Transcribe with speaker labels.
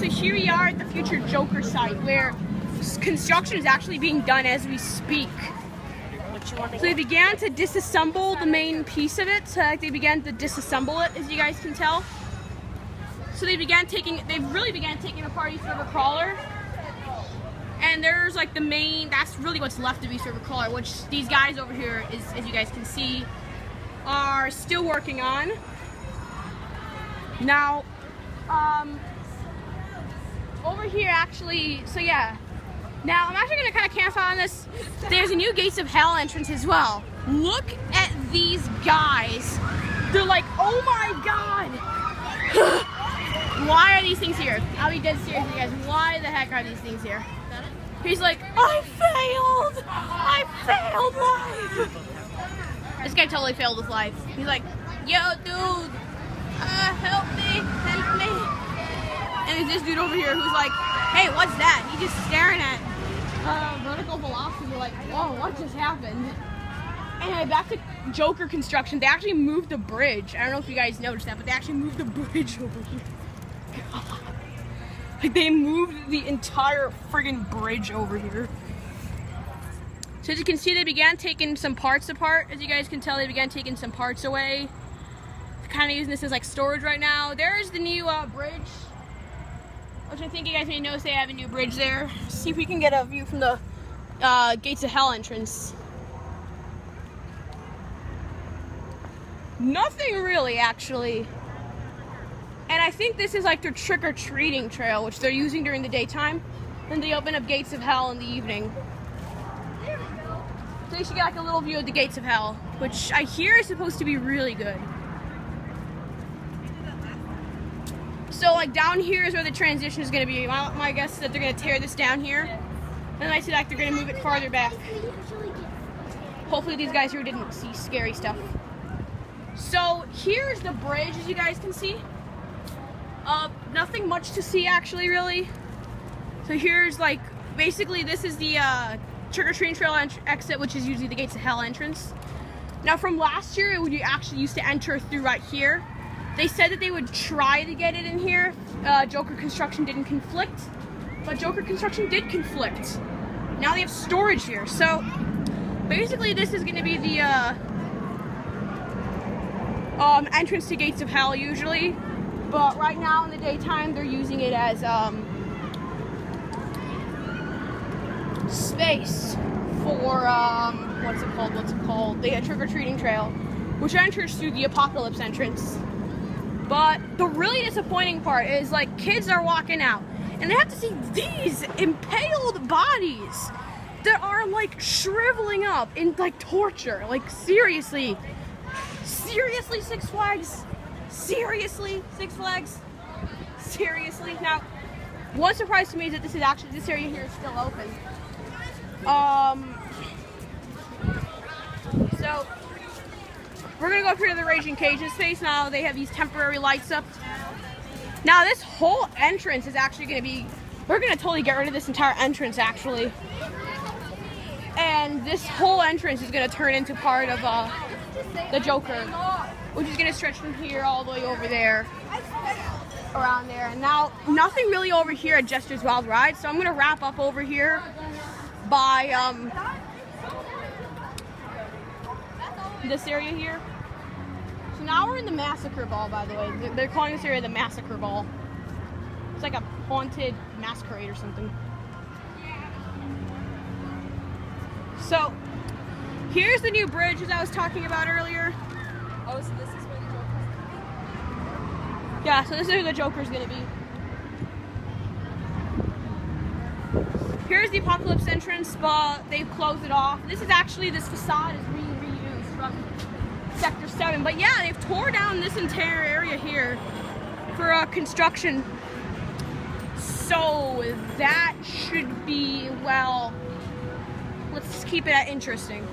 Speaker 1: here we are at the future Joker site where construction is actually being done as we speak. So they began to disassemble the main piece of it. So they began to disassemble it, as you guys can tell. So they really began taking apart East River Crawler. And there's like the main, that's really what's left of East River Crawler, which these guys over here, as you guys can see, are still working on. Now, over here actually, so yeah. Now, I'm actually going to kind of camp out on this. There's a new Gates of Hell entrance as well. Look at these guys. They're like, oh my god. Why are these things here? I'll be dead serious with you guys. Why the heck are these things here? He's like, I failed. I failed life. This guy totally failed his life. He's like, yo, dude, help me. And there's this dude over here who's like, hey, what's that? He's just staring at vertical velocity. We're like, whoa, what just happened? Anyway, back to Joker construction. They actually moved the bridge. I don't know if you guys noticed that, but they actually moved the bridge over here. God. Like, they moved the entire friggin' bridge over here. So as you can see, they began taking some parts apart. As you guys can tell, they began taking some parts away. They're kind of using this as like storage right now. There's the new bridge, which I think you guys may notice they have a new bridge there. See if we can get a view from the Gates of Hell entrance. Nothing really, actually. And I think this is like their trick-or-treating trail, which they're using during the daytime. Then they open up Gates of Hell in the evening. So you should get like a little view of the Gates of Hell, which I hear is supposed to be really good. So like down here is where the transition is going to be. My guess is that they're going to tear this down here. And then I see like they're going to move it farther back. Hopefully these guys here didn't see scary stuff. So here's the bridge, as you guys can see. Nothing much to see actually, really. So here's like, basically this is the trick-or-treating trail exit, which is usually the Gates of Hell entrance. Now from last year, you actually used to enter through right here. They said that they would try to get it in here. Joker construction didn't conflict, but Joker construction did conflict. Now they have storage here. So basically this is gonna be the entrance to Gates of Hell usually. But right now in the daytime, they're using it as space for, what's it called? The trick-or-treating trail, which enters through the Apocalypse entrance. But the really disappointing part is, like, kids are walking out, and they have to see these impaled bodies that are, like, shriveling up in, like, torture. Like, seriously. Seriously, Six Flags? Seriously, Six Flags? Seriously? Now, one surprise to me is that this area here is still open. So we're gonna go up here to the Raging Cages space. Now they have these temporary lights up. Now this whole entrance is actually gonna be, we're gonna totally get rid of this entire entrance actually. And this whole entrance is gonna turn into part of the Joker, which is gonna stretch from here all the way over there, around there. And now nothing really over here at Jester's Wild Ride, so I'm gonna wrap up over here by this area here. So now we're in the Massacre Ball, by the way. They're calling this area the Massacre Ball. It's like a haunted masquerade or something. So here's the new bridge as I was talking about earlier.
Speaker 2: Oh, so this is where the Joker's gonna be?
Speaker 1: Yeah, so this is where the Joker's gonna be. Here's the Apocalypse entrance, but they've closed it off. This facade is being reused from Sector 7. But yeah, they've tore down this entire area here for construction. So that should be, well, let's keep it interesting.